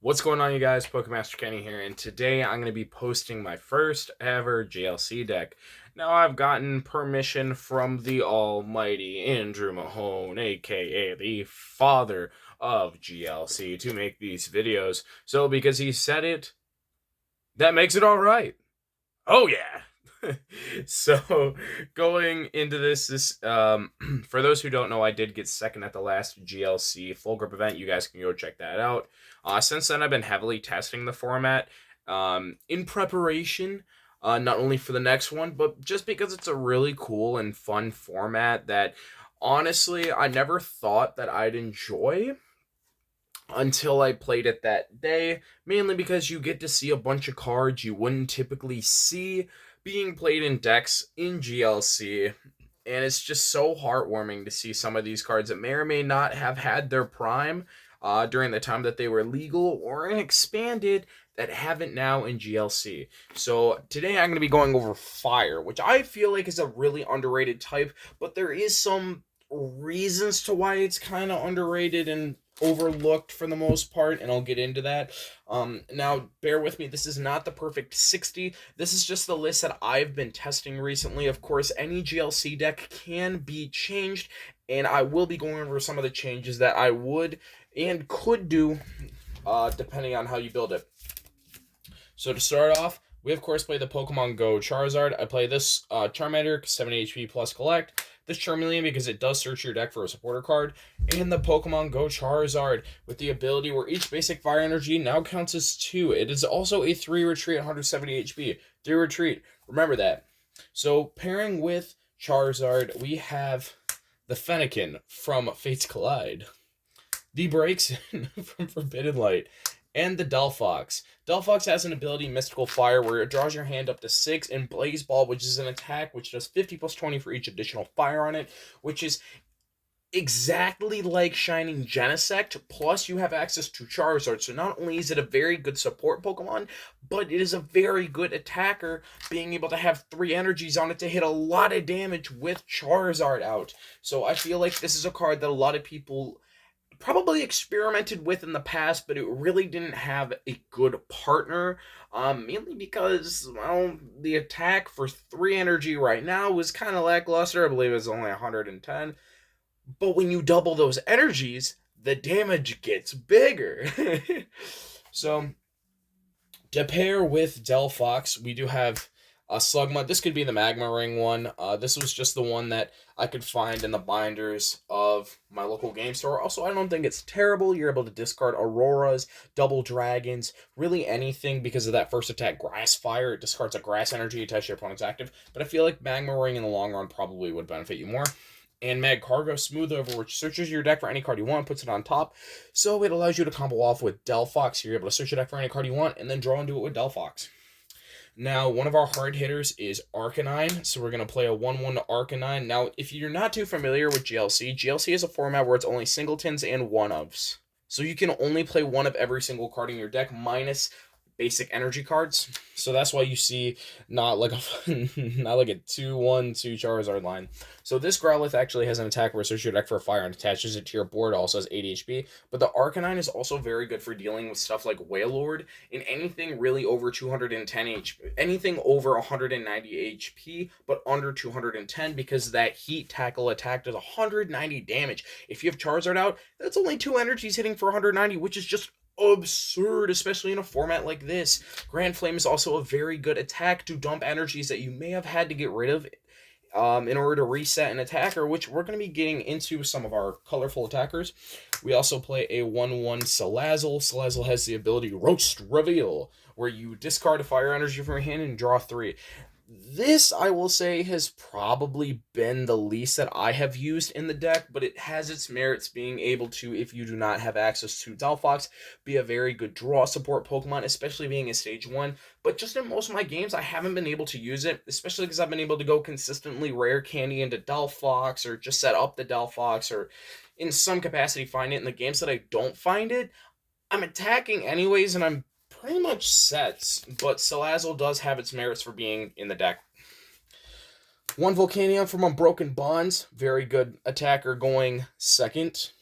What's going on, you guys? Pokemaster Kenny here, and today I'm going to be posting my first ever GLC deck. Now, I've gotten permission from the almighty Andrew Mahone, aka the father of GLC, to make these videos. So, because he said it, that makes it alright. Oh, yeah! So going into this for those who don't know, I did get second at the last GLC full group event. You guys can go check that out. Since then, I've been heavily testing the format in preparation, not only for the next one, but just because it's a really cool and fun format that honestly I never thought that I'd enjoy until I played it that day, mainly because you get to see a bunch of cards you wouldn't typically see being played in decks in GLC, and it's just so heartwarming to see some of these cards that may or may not have had their prime during the time that they were legal or expanded that haven't now in GLC. So today I'm going to be going over Fire, which I feel like is a really underrated type, but there is some reasons to why it's kind of underrated and overlooked for the most part, and I'll get into that. Now, bear with me, this is not the perfect 60. This is just the list that I've been testing recently. Of course, any GLC deck can be changed, and I will be going over some of the changes that I would and could do depending on how you build it. So to start off, we of course play the Pokemon Go Charizard. I play this Charmander, 70 HP plus collect. This Charmeleon because it does search your deck for a supporter card. And the Pokemon Go Charizard with the ability where each basic fire energy now counts as 2. It is also a 3 retreat at 170 HP. 3 retreat, remember that. So pairing with Charizard, we have the Fennekin from Fates Collide, the Braixen from Forbidden Light, and the Delphox. Delphox has an ability, Mystical Fire, where it draws your hand up to 6, and Blaze Ball, which is an attack which does 50 plus 20 for each additional fire on it, which is exactly like Shining Genesect, plus you have access to Charizard. So not only is it a very good support Pokemon, but it is a very good attacker, being able to have 3 energies on it to hit a lot of damage with Charizard out. So I feel like this is a card that a lot of people probably experimented with in the past, but it really didn't have a good partner, mainly because, well, the attack for 3 energy right now was kind of lackluster. I believe it's only 110, but when you double those energies, the damage gets bigger. So to pair with Delphox, we do have Slugma. This could be the Magma Ring one. This was just the one that I could find in the binders of my local game store. Also, I don't think it's terrible. You're able to discard Auroras, Double Dragons, really anything because of that first attack, Grass Fire. It discards a grass energy attached to your opponent's active. But I feel like Magma Ring in the long run probably would benefit you more. And Mag Cargo Smooth Over, which searches your deck for any card you want, puts it on top. So it allows you to combo off with Delphox. You're able to search your deck for any card you want and then draw into it with Delphox. Now, one of our hard hitters is Arcanine, so we're going to play a 1-1 to Arcanine. Now, if you're not too familiar with GLC, GLC is a format where it's only singletons and one-ofs. So you can only play one of every single card in your deck, minus basic energy cards. So that's why you see not like a 2-1-2 Charizard line. So this Growlithe actually has an attack where it searches your deck for a fire and attaches it to your board. It also has 80 HP. But the Arcanine is also very good for dealing with stuff like Wailord and anything really over 210 HP. Anything over 190 HP, but under 210, because that Heat Tackle attack does 190 damage. If you have Charizard out, that's only 2 energies hitting for 190, which is just absurd, especially in a format like this. Grand Flame is also a very good attack to dump energies that you may have had to get rid of in order to reset an attacker, which we're going to be getting into some of our colorful attackers. We also play a 1-1 Salazzle. Salazzle has the ability Roast Reveal, where you discard a fire energy from your hand and draw 3. This, I will say, has probably been the least that I have used in the deck, but it has its merits being able to, if you do not have access to Delphox, be a very good draw support Pokemon, especially being in Stage 1. But just in most of my games, I haven't been able to use it, especially because I've been able to go consistently rare candy into Delphox, or just set up the Delphox, or in some capacity find it. In the games that I don't find it, I'm attacking anyways, and I'm pretty much set, but Salazzle does have its merits for being in the deck. 1 Volcanion from Unbroken Bonds, very good attacker going second.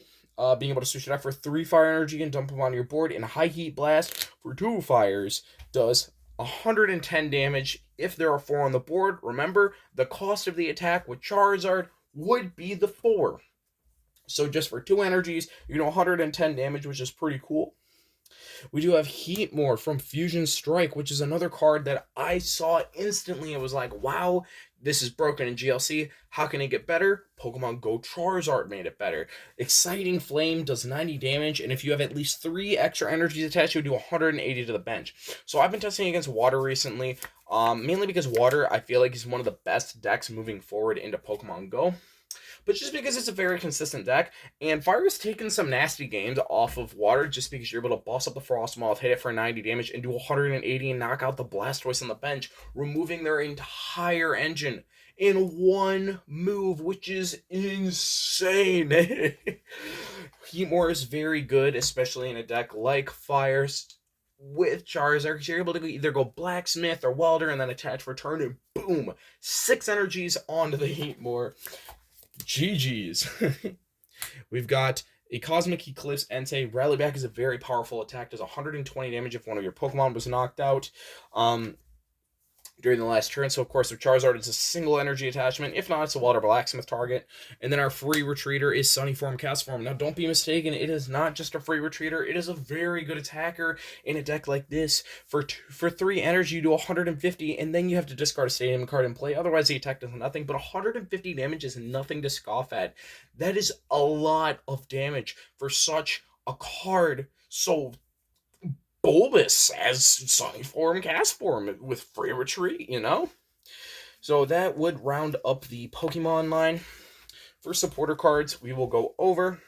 being able to switch it out for 3 fire energy and dump them on your board, and High Heat Blast for 2 fires does 110 damage if there are 4 on the board. Remember, the cost of the attack with Charizard would be the 4. So just for 2 energies, you know 110 damage, which is pretty cool. We do have Heatmore from Fusion Strike, which is another card that I saw instantly and was like, wow, this is broken in GLC. How can it get better? Pokemon Go Charizard made it better. Exciting Flame does 90 damage, and if you have at least 3 extra energies attached, you would do 180 to the bench. So I've been testing against Water recently, mainly because Water, I feel like, is one of the best decks moving forward into Pokemon Go. But just because it's a very consistent deck, and Fire has taken some nasty games off of Water just because you're able to boss up the Frostmoth, hit it for 90 damage, and do 180 and knock out the Blastoise on the bench, removing their entire engine in one move, which is insane. Heatmore is very good, especially in a deck like Fire's with Charizard, because you're able to either go Blacksmith or Welder and then attach return, and boom, 6 energies onto the Heatmore. GG's. We've got a Cosmic Eclipse Entei. Rally Back is a very powerful attack. Does 120 damage if one of your Pokemon was knocked out during the last turn. So, of course, with Charizard, it's a single energy attachment. If not, it's a Water Blacksmith target. And then our free retreater is Sunny Form, Castform. Now, don't be mistaken. It is not just a free retreater. It is a very good attacker in a deck like this. For 3 energy, you do 150, and then you have to discard a Stadium card and play. Otherwise, the attack does nothing. But 150 damage is nothing to scoff at. That is a lot of damage for such a card. So bulbous as Sunny Form, Castform with free retreat, you know? So that would round up the Pokemon line. For supporter cards, we will go over.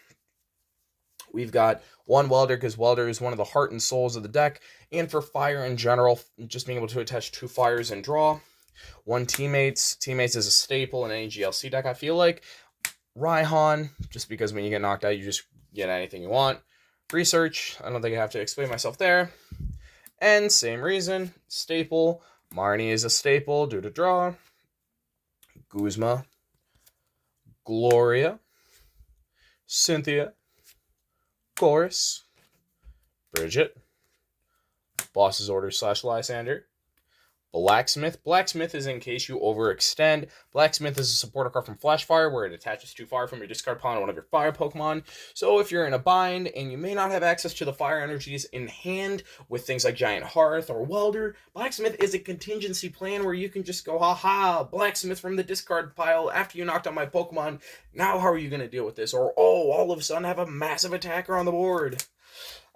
We've got 1 Welder, because Welder is one of the heart and souls of the deck. And for Fire in general, just being able to attach 2 fires and draw. 1 Teammates. Teammates is a staple in any GLC deck, I feel like. Raihan, just because when you get knocked out, you just get anything you want. Research, I don't think I have to explain myself there. And same reason, staple. Marnie is a staple due to draw. Guzma, Gloria, Cynthia, Chorus, Bridget, Boss's Order / Lysander, Blacksmith. Blacksmith is in case you overextend. Blacksmith is a supporter card from Flashfire where it attaches 2 fire from your discard pile on one of your fire Pokemon. So if you're in a bind and you may not have access to the fire energies in hand with things like Giant Hearth or Welder, Blacksmith is a contingency plan where you can just go, haha, Blacksmith from the discard pile after you knocked out my Pokemon. Now how are you going to deal with this? Or, oh, all of a sudden I have a massive attacker on the board.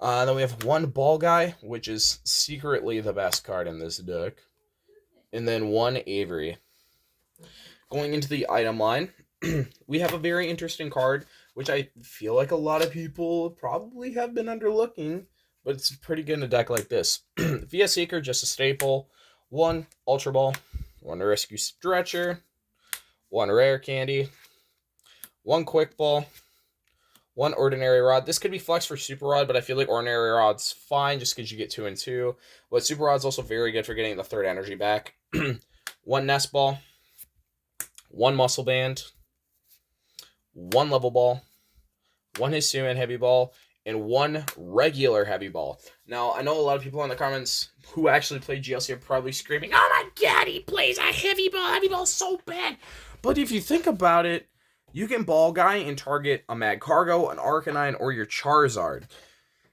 Then we have 1 Ball Guy, which is secretly the best card in this deck. And then 1 Avery. Going into the item line, we have a very interesting card, which I feel like a lot of people probably have been underlooking, but it's pretty good in a deck like this. Via Seeker, just a staple. 1 Ultra Ball, 1 Rescue Stretcher, 1 Rare Candy, 1 Quick Ball, 1 Ordinary Rod. This could be flex for Super Rod, but I feel like Ordinary Rod's fine just because you get 2 and 2. But Super Rod's also very good for getting the 3rd energy back. 1 Nest Ball, 1 Muscle Band, 1 Level Ball, 1 Hisuian Heavy Ball, and 1 regular Heavy Ball. Now, I know a lot of people in the comments who actually play GLC are probably screaming, oh my god, he plays a Heavy Ball. Heavy Ball's so bad. But if you think about it, you can Ball Guy and target a Magcargo, an Arcanine, or your Charizard.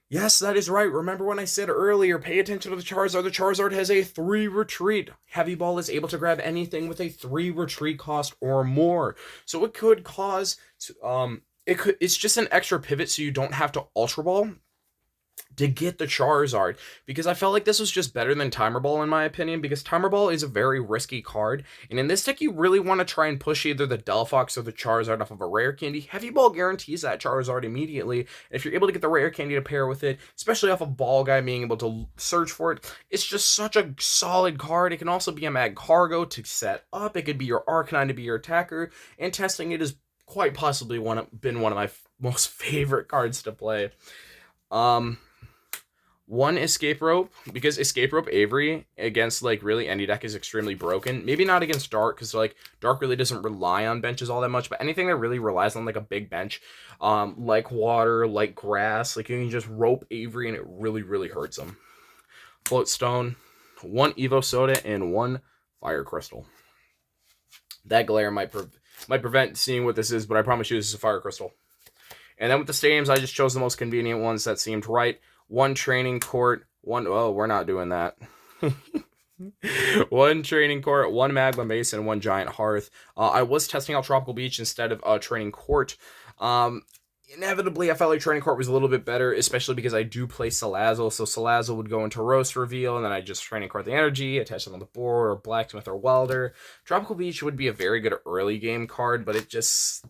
Yes, that is right. Remember when I said earlier, pay attention to the Charizard. The Charizard has a 3 retreat. Heavy Ball is able to grab anything with a 3 retreat cost or more. So it could cause, it's just an extra pivot so you don't have to Ultra Ball to get the Charizard, because I felt like this was just better than Timer Ball in my opinion, because Timer Ball is a very risky card, and in this deck you really want to try and push either the Delphox or the Charizard off of a Rare Candy. Heavy Ball guarantees that Charizard immediately, and if you're able to get the Rare Candy to pair with it, especially off a Ball Guy being able to search for it, it's just such a solid card. It can also be a Magcargo to set up, it could be your Arcanine to be your attacker, and testing it has quite possibly been one of my most favorite cards to play. One Escape Rope, because Escape Rope Avery against like really any deck is extremely broken. Maybe not against Dark, because like Dark really doesn't rely on benches all that much, but anything that really relies on like a big bench, like water, like grass, like you can just rope Avery and it really, really hurts them. Float Stone, one Evo Soda, and one Fire Crystal. That glare might prevent seeing what this is, but I promise you this is a Fire Crystal. And then with the stadiums, I just chose the most convenient ones that seemed right. One training court, we're not doing that. One training court, one magma base, and one giant hearth. I was testing out Tropical Beach instead of training court. Inevitably, I felt like training court was a little bit better, especially because I do play Salazzle. So Salazzle would go into roast reveal, and then I just training court the energy, attach it on the board, or blacksmith or welder. Tropical Beach would be a very good early game card, but it just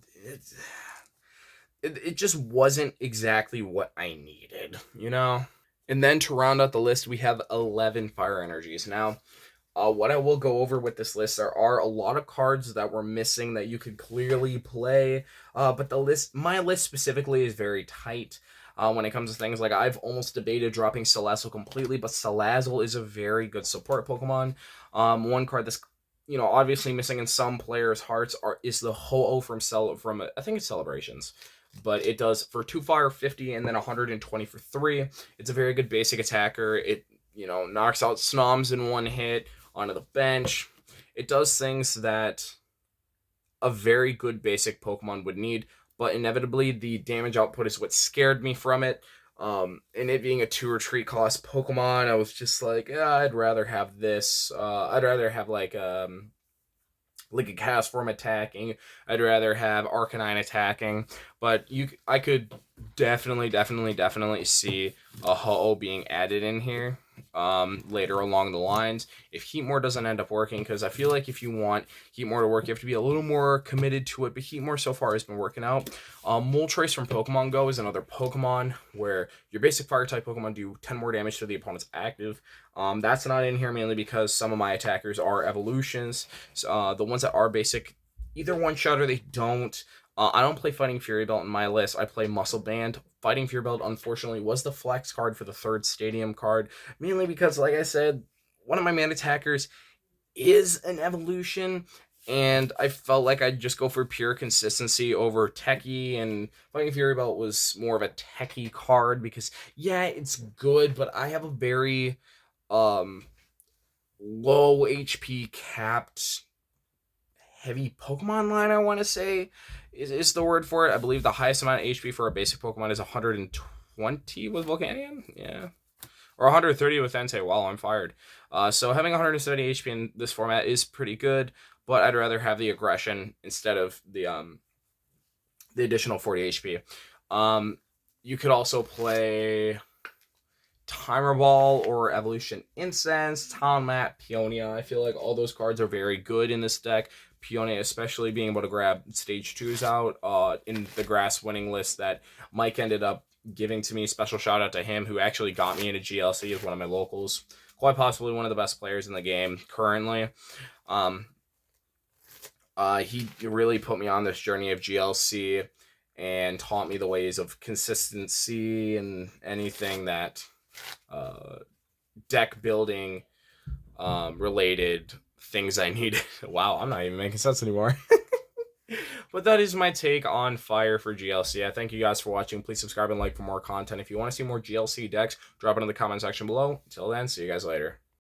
wasn't exactly what I needed, you know? And then to round out the list, we have 11 fire energies. Now, what I will go over with this list, there are a lot of cards that were missing that you could clearly play, but my list specifically is very tight. When it comes to things like I've almost debated dropping Salazzle completely, but Salazzle is a very good support Pokemon. One card that's obviously missing in some players' hearts is the Ho-Oh from I think it's Celebrations. But it does for 2 fire 50 and then 120 for 3. It's a very good basic attacker. It knocks out Snoms in one hit onto the bench. It does things that a very good basic Pokemon would need, but inevitably the damage output is what scared me from it. And it being a 2 retreat cost Pokemon, I was just like, I'd rather have this. I'd rather have like a Cast Form attacking. I'd rather have Arcanine attacking. But I could definitely see a Ho-Oh being added in here later along the lines if Heatmore doesn't end up working, because I feel like if you want Heatmore to work, you have to be a little more committed to it, but Heatmore so far has been working out. Moltres from Pokemon Go is another Pokemon where your basic fire type Pokemon do 10 more damage to the opponent's active. That's not in here mainly because some of my attackers are evolutions. So, the ones that are basic either one shot or they don't. I don't play Fighting Fury Belt in my list. I play Muscle Band. Fighting Fury Belt, unfortunately, was the flex card for the 3rd Stadium card, mainly because, like I said, one of my main attackers is an evolution, and I felt like I'd just go for pure consistency over Techie, and Fighting Fury Belt was more of a Techie card because, yeah, it's good, but I have a very low HP capped heavy Pokemon line, I want to say is the word for it. I believe the highest amount of HP for a basic Pokemon is 120 with Volcanion, yeah, or 130 with Entei. Wow, I'm fired. So having 170 HP in this format is pretty good, but I'd rather have the aggression instead of the additional 40 HP. You could also play Timer Ball or Evolution Incense, Town Map, Peonia. I feel like all those cards are very good in this deck. Peonia especially being able to grab stage 2s out in the grass winning list that Mike ended up giving to me. Special shout out to him, who actually got me into GLC as one of my locals. Quite possibly one of the best players in the game currently. He really put me on this journey of GLC and taught me the ways of consistency and anything that deck building related things I needed. Wow, I'm not even making sense anymore. But that is my take on Fire for GLC. I thank you guys for watching. Please subscribe and like for more content. If you want to see more GLC decks, drop it in the comment section below. Until then, see you guys later.